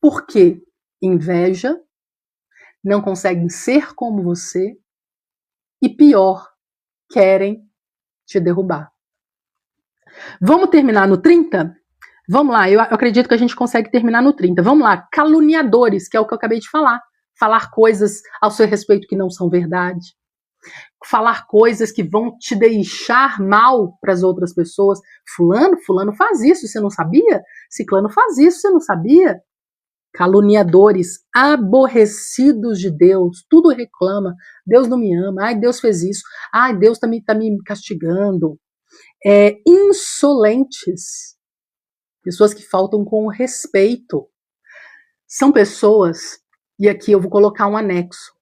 Por quê? Inveja, não conseguem ser como você e pior, querem te derrubar. Vamos terminar no 30? Vamos lá, eu acredito que a gente consegue terminar no 30. Vamos lá, caluniadores, que é o que eu acabei de falar. Falar coisas ao seu respeito que não são verdade. Falar coisas que vão te deixar mal para as outras pessoas. Fulano faz isso, você não sabia? Ciclano faz isso, você não sabia? Caluniadores, aborrecidos de Deus, tudo reclama, Deus não me ama, ai, Deus fez isso, ai, Deus tá me castigando. Insolentes, pessoas que faltam com respeito. São pessoas, e aqui eu vou colocar um anexo,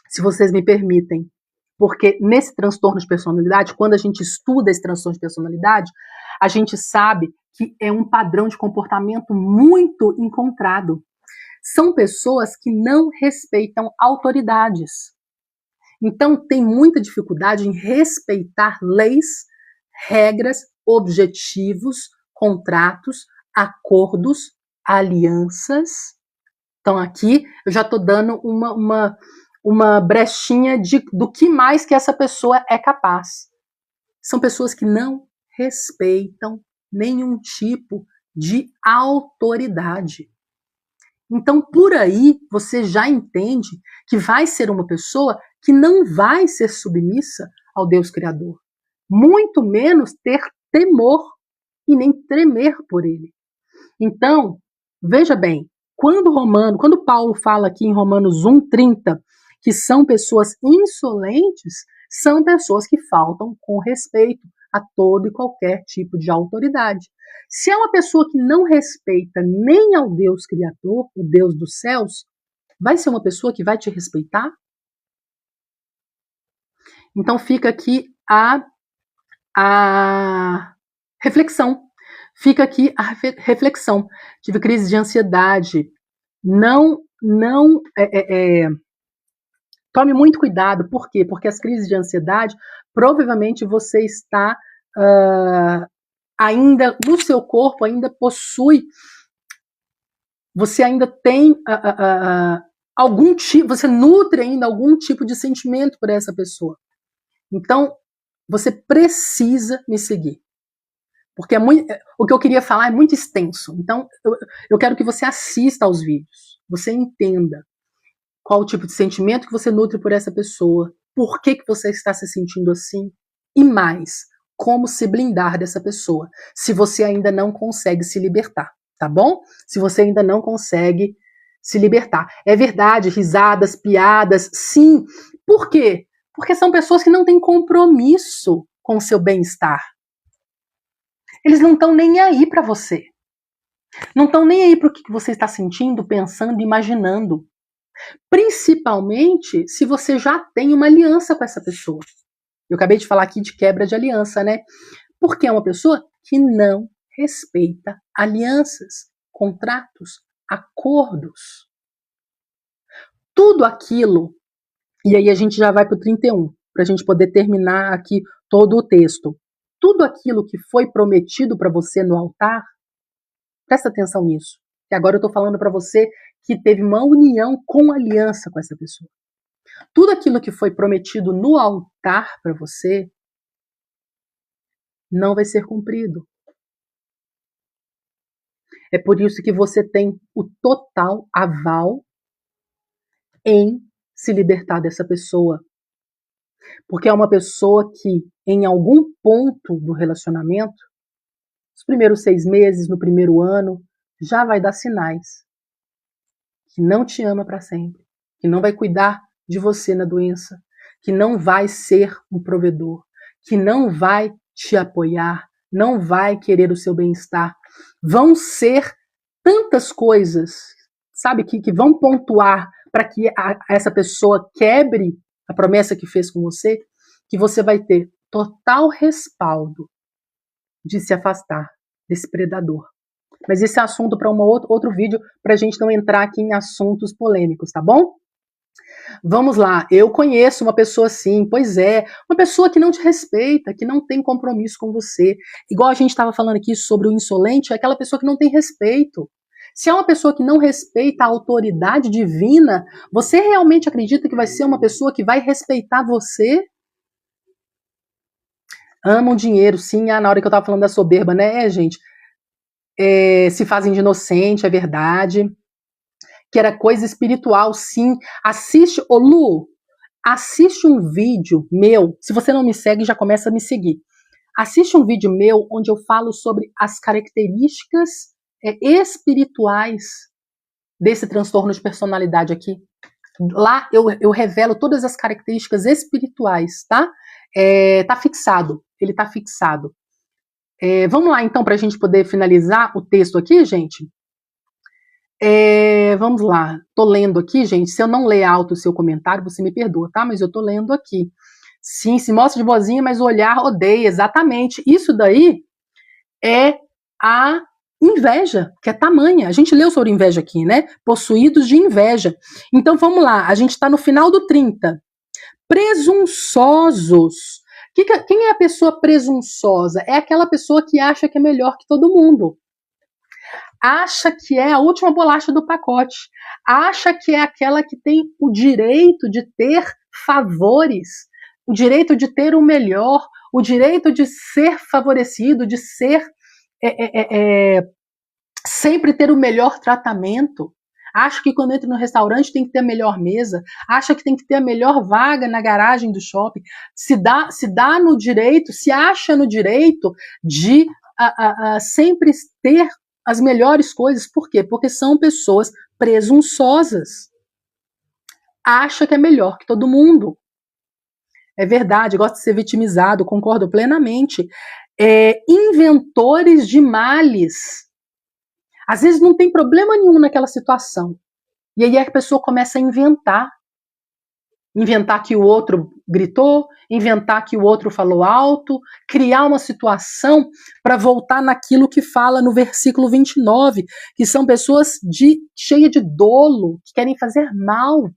se vocês me permitem, porque nesse transtorno de personalidade, quando a gente estuda esse transtorno de personalidade, a gente sabe que é um padrão de comportamento muito encontrado. São pessoas que não respeitam autoridades. Então, tem muita dificuldade em respeitar leis, regras, objetivos, contratos, acordos, alianças. Então, aqui eu já estou dando uma brechinha do que mais que essa pessoa é capaz. São pessoas que não respeitam nenhum tipo de autoridade. Então, por aí, você já entende que vai ser uma pessoa que não vai ser submissa ao Deus Criador. Muito menos ter temor e nem tremer por ele. Então, veja bem, quando Paulo fala aqui em Romanos 1:30 que são pessoas insolentes, são pessoas que faltam com respeito a todo e qualquer tipo de autoridade. Se é uma pessoa que não respeita nem ao Deus Criador, o Deus dos céus, vai ser uma pessoa que vai te respeitar? Então fica aqui a reflexão. Fica aqui a reflexão. Tive crise de ansiedade. Tome muito cuidado. Por quê? Porque as crises de ansiedade, provavelmente você está ainda, no seu corpo, ainda possui, você ainda tem algum tipo, você nutre ainda algum tipo de sentimento por essa pessoa. Então, você precisa me seguir. Porque o que eu queria falar é muito extenso. Então, eu quero que você assista aos vídeos. Você entenda qual o tipo de sentimento que você nutre por essa pessoa. Por que você está se sentindo assim. E mais, como se blindar dessa pessoa. Se você ainda não consegue se libertar. Tá bom? Se você ainda não consegue se libertar. É verdade, risadas, piadas, sim. Por quê? Porque são pessoas que não têm compromisso com o seu bem-estar. Eles não estão nem aí para você. Não estão nem aí para o que você está sentindo, pensando, imaginando. Principalmente se você já tem uma aliança com essa pessoa. Eu acabei de falar aqui de quebra de aliança, né? Porque é uma pessoa que não respeita alianças, contratos, acordos. Tudo aquilo, e aí a gente já vai para o 31, para a gente poder terminar aqui todo o texto. Tudo aquilo que foi prometido para você no altar, presta atenção nisso. Que agora eu estou falando para você que teve uma união com aliança com essa pessoa. Tudo aquilo que foi prometido no altar para você não vai ser cumprido. É por isso que você tem o total aval em se libertar dessa pessoa. Porque é uma pessoa que, em algum ponto do relacionamento, nos primeiros 6 meses, no primeiro ano, já vai dar sinais que não te ama para sempre, que não vai cuidar de você na doença, que não vai ser um provedor, que não vai te apoiar, não vai querer o seu bem-estar. Vão ser tantas coisas, sabe, que vão pontuar para que essa pessoa quebre a promessa que fez com você, que você vai ter total respaldo de se afastar desse predador. Mas esse é assunto para outro vídeo, para a gente não entrar aqui em assuntos polêmicos, tá bom? Vamos lá, eu conheço uma pessoa assim, pois é, uma pessoa que não te respeita, que não tem compromisso com você. Igual a gente estava falando aqui sobre o insolente, é aquela pessoa que não tem respeito. Se é uma pessoa que não respeita a autoridade divina, você realmente acredita que vai ser uma pessoa que vai respeitar você? Amam dinheiro, sim. Na hora que eu estava falando da soberba, né, gente? Se fazem de inocente, é verdade. Que era coisa espiritual, sim. Assiste, ô Lu, assiste um vídeo meu. Se você não me segue, já começa a me seguir. Assiste um vídeo meu onde eu falo sobre as características espirituais desse transtorno de personalidade aqui. Lá eu revelo todas as características espirituais, tá? Tá fixado. Ele tá fixado. Vamos lá, então, para a gente poder finalizar o texto aqui, gente? Vamos lá. Tô lendo aqui, gente. Se eu não ler alto o seu comentário, você me perdoa, tá? Mas eu tô lendo aqui. Sim, se mostra de boazinha, mas o olhar odeia. Exatamente. Isso daí é a inveja, que é tamanha. A gente leu sobre inveja aqui, né? Possuídos de inveja. Então, vamos lá. A gente está no final do 30. Presunçosos. Quem é a pessoa presunçosa? É aquela pessoa que acha que é melhor que todo mundo. Acha que é a última bolacha do pacote. Acha que é aquela que tem o direito de ter favores, o direito de ter o melhor, o direito de ser favorecido, de ser sempre ter o melhor tratamento. Acha que quando entra no restaurante tem que ter a melhor mesa, acha que tem que ter a melhor vaga na garagem do shopping, se dá no direito, se acha no direito de sempre ter as melhores coisas. Por quê? Porque são pessoas presunçosas. Acha que é melhor que todo mundo. É verdade, gosta de ser vitimizado, concordo plenamente. Inventores de males. Às vezes não tem problema nenhum naquela situação. E aí a pessoa começa a inventar. Inventar que o outro gritou, inventar que o outro falou alto, criar uma situação para voltar naquilo que fala no versículo 29, que são pessoas cheias de dolo, que querem fazer mal.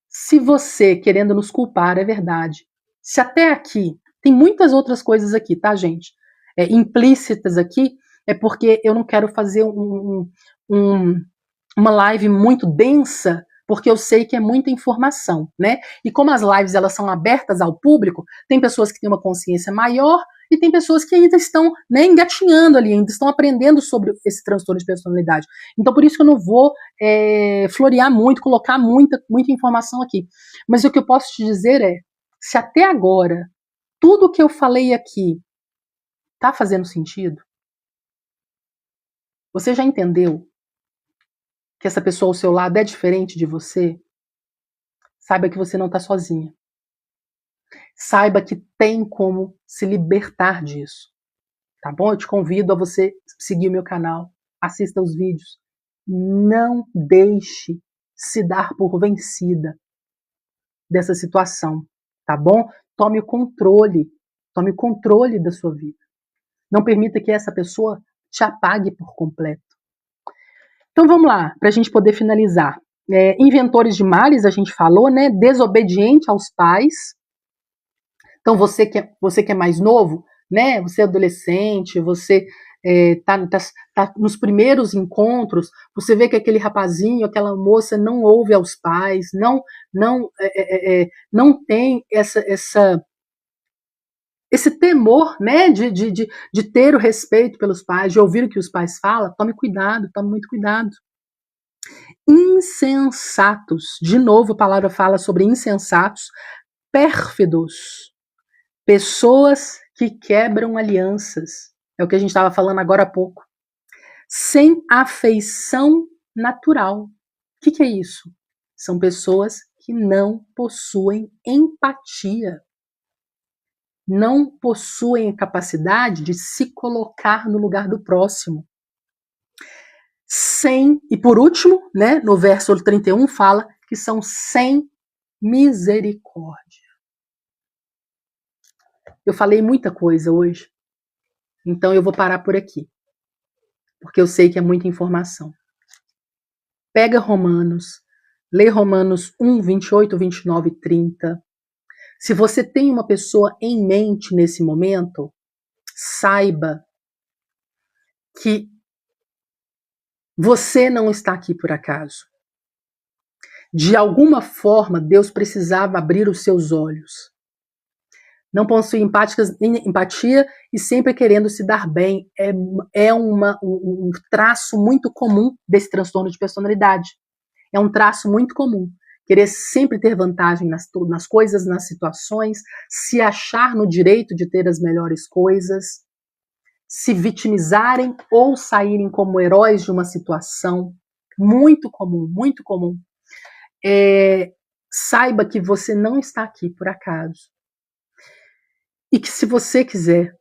Se você, querendo nos culpar, é verdade. Se até aqui, tem muitas outras coisas aqui, tá, gente? Implícitas aqui, é porque eu não quero fazer uma live muito densa, porque eu sei que é muita informação, né? E como as lives elas são abertas ao público, tem pessoas que têm uma consciência maior e tem pessoas que ainda estão, né, engatinhando ali, ainda estão aprendendo sobre esse transtorno de personalidade. Então, por isso que eu não vou florear muito, colocar muita informação aqui. Mas o que eu posso te dizer é, se até agora tudo que eu falei aqui tá fazendo sentido, você já entendeu que essa pessoa ao seu lado é diferente de você, saiba que você não está sozinha. Saiba que tem como se libertar disso. tá bom? Eu te convido a você seguir o meu canal, assista os vídeos. Não deixe se dar por vencida dessa situação, tá bom? Tome o controle da sua vida. Não permita que essa pessoa te apague por completo. Então vamos lá, para a gente poder finalizar. Inventores de males, a gente falou, né? Desobediente aos pais. Então você que é mais novo, né? Você é adolescente, você tá nos primeiros encontros, você vê que aquele rapazinho, aquela moça não ouve aos pais, não tem esse temor, né, de ter o respeito pelos pais, de ouvir o que os pais falam. Tome cuidado, tome muito cuidado. Insensatos, de novo a palavra fala sobre insensatos, pérfidos, pessoas que quebram alianças, é o que a gente estava falando agora há pouco, sem afeição natural. O que é isso? São pessoas que não possuem empatia, não possuem a capacidade de se colocar no lugar do próximo. E por último, né, no verso 31 fala que são sem misericórdia. Eu falei muita coisa hoje, então eu vou parar por aqui, porque eu sei que é muita informação. Pega Romanos, lê Romanos 1, 28, 29 e 30. Se você tem uma pessoa em mente nesse momento, saiba que você não está aqui por acaso. De alguma forma, Deus precisava abrir os seus olhos. Não possui empatia e sempre querendo se dar bem. É um traço muito comum desse transtorno de personalidade. É um traço muito comum. Querer sempre ter vantagem nas coisas, nas situações, se achar no direito de ter as melhores coisas, se vitimizarem ou saírem como heróis de uma situação. Muito comum, muito comum. Saiba que você não está aqui por acaso. E que se você quiser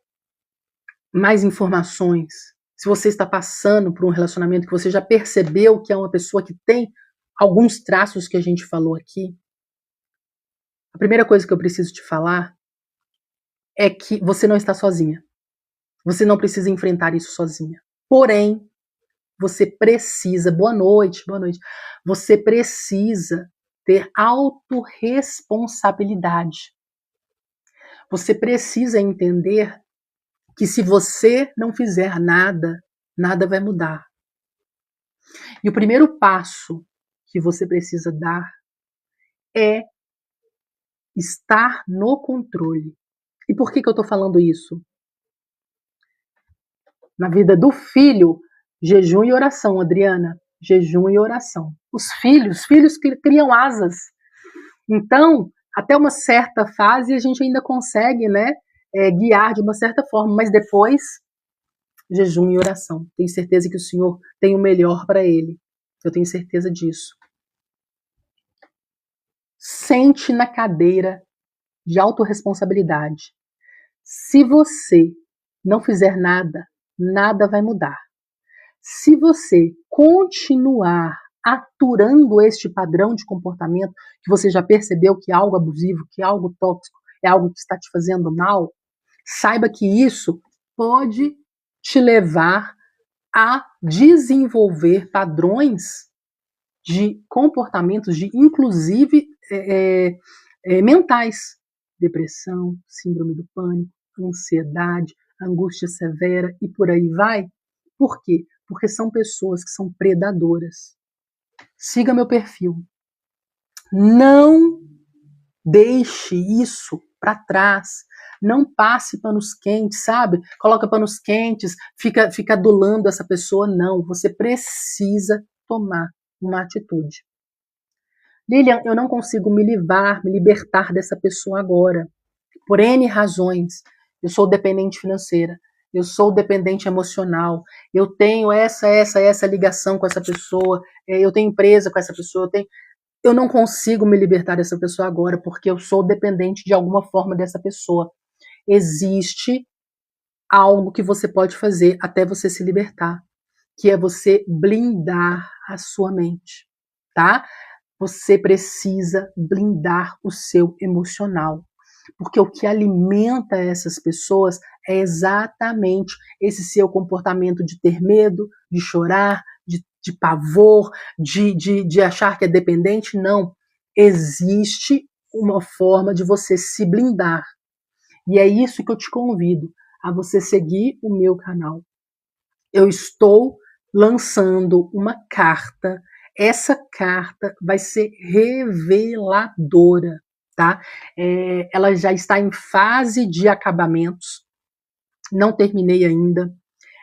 mais informações, se você está passando por um relacionamento que você já percebeu que é uma pessoa que tem alguns traços que a gente falou aqui, a primeira coisa que eu preciso te falar é que você não está sozinha. Você não precisa enfrentar isso sozinha. Porém, você precisa, boa noite, você precisa ter autorresponsabilidade. Você precisa entender que se você não fizer nada, nada vai mudar. E o primeiro passo que você precisa dar é estar no controle. E por que eu estou falando isso? Na vida do filho, jejum e oração, Adriana. Jejum e oração. Os filhos que criam asas. Então, até uma certa fase, a gente ainda consegue, né, guiar de uma certa forma, mas depois, jejum e oração. Tenho certeza que o Senhor tem o melhor para ele. Eu tenho certeza disso. Sente na cadeira de autorresponsabilidade. Se você não fizer nada, nada vai mudar. Se você continuar aturando este padrão de comportamento, que você já percebeu que é algo abusivo, que é algo tóxico, é algo que está te fazendo mal, saiba que isso pode te levar a desenvolver padrões de comportamentos, inclusive mentais. Depressão, síndrome do pânico, ansiedade, angústia severa e por aí vai. Por quê? Porque são pessoas que são predadoras. Siga meu perfil. Não deixe isso para trás. Não passe panos quentes, sabe? Coloca panos quentes, fica adulando essa pessoa. Não, você precisa tomar uma atitude. Lilian, eu não consigo me libertar dessa pessoa agora. Por N razões. Eu sou dependente financeira. Eu sou dependente emocional. Eu tenho essa ligação com essa pessoa. Eu tenho empresa com essa pessoa. Eu não consigo me libertar dessa pessoa agora porque eu sou dependente de alguma forma dessa pessoa. Existe algo que você pode fazer até você se libertar, que é você blindar a sua mente, tá? Você precisa blindar o seu emocional, porque o que alimenta essas pessoas é exatamente esse seu comportamento de ter medo, de chorar, de pavor, de achar que é dependente. Não. Existe uma forma de você se blindar. E é isso que eu te convido a você seguir o meu canal. Eu estou lançando uma carta. Essa carta vai ser reveladora, tá? Ela já está em fase de acabamentos. Não terminei ainda.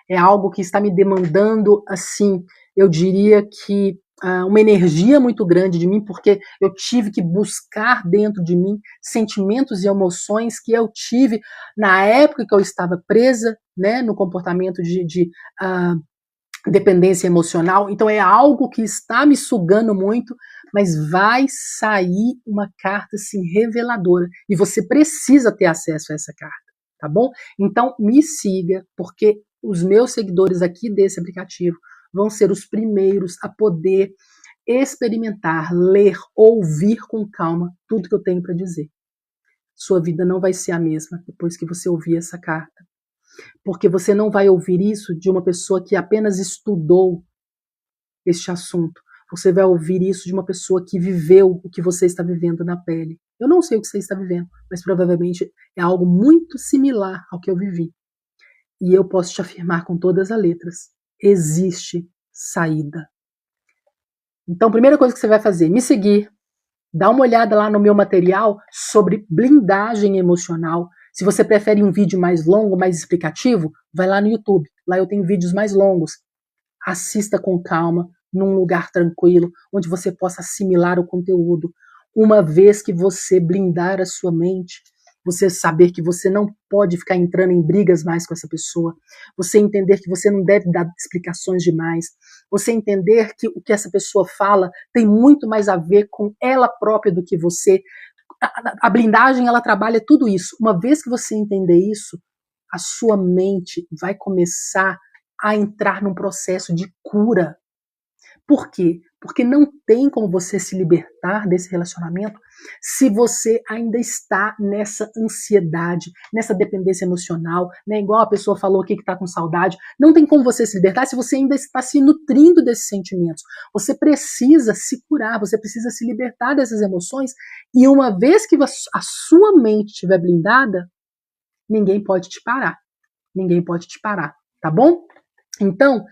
É algo que está me demandando, assim, eu diria que uma energia muito grande de mim, porque eu tive que buscar dentro de mim sentimentos e emoções que eu tive na época que eu estava presa, né, no comportamento de dependência emocional. Então é algo que está me sugando muito, mas vai sair uma carta assim reveladora e você precisa ter acesso a essa carta, tá bom? Então me siga, porque os meus seguidores aqui desse aplicativo vão ser os primeiros a poder experimentar, ler, ouvir com calma tudo que eu tenho para dizer. Sua vida não vai ser a mesma depois que você ouvir essa carta, porque você não vai ouvir isso de uma pessoa que apenas estudou este assunto. Você vai ouvir isso de uma pessoa que viveu o que você está vivendo na pele. Eu não sei o que você está vivendo, mas provavelmente é algo muito similar ao que eu vivi. E eu posso te afirmar com todas as letras: existe saída. Então, a primeira coisa que você vai fazer, me seguir, dá uma olhada lá no meu material sobre blindagem emocional. Se você prefere um vídeo mais longo, mais explicativo, vai lá no YouTube. Lá eu tenho vídeos mais longos. Assista com calma, num lugar tranquilo, onde você possa assimilar o conteúdo. Uma vez que você blindar a sua mente, você saber que você não pode ficar entrando em brigas mais com essa pessoa, você entender que você não deve dar explicações demais, você entender que o que essa pessoa fala tem muito mais a ver com ela própria do que você. A blindagem, ela trabalha tudo isso. Uma vez que você entender isso, a sua mente vai começar a entrar num processo de cura. Por quê? Porque não tem como você se libertar desse relacionamento se você ainda está nessa ansiedade, nessa dependência emocional, né? Igual a pessoa falou aqui que está com saudade. Não tem como você se libertar se você ainda está se nutrindo desses sentimentos. Você precisa se curar, você precisa se libertar dessas emoções, e uma vez que a sua mente estiver blindada, ninguém pode te parar. Ninguém pode te parar, tá bom? Então,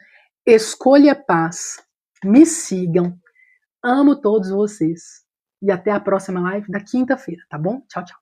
escolha a paz. Me sigam. Amo todos vocês. E até a próxima live da quinta-feira, tá bom? Tchau, tchau.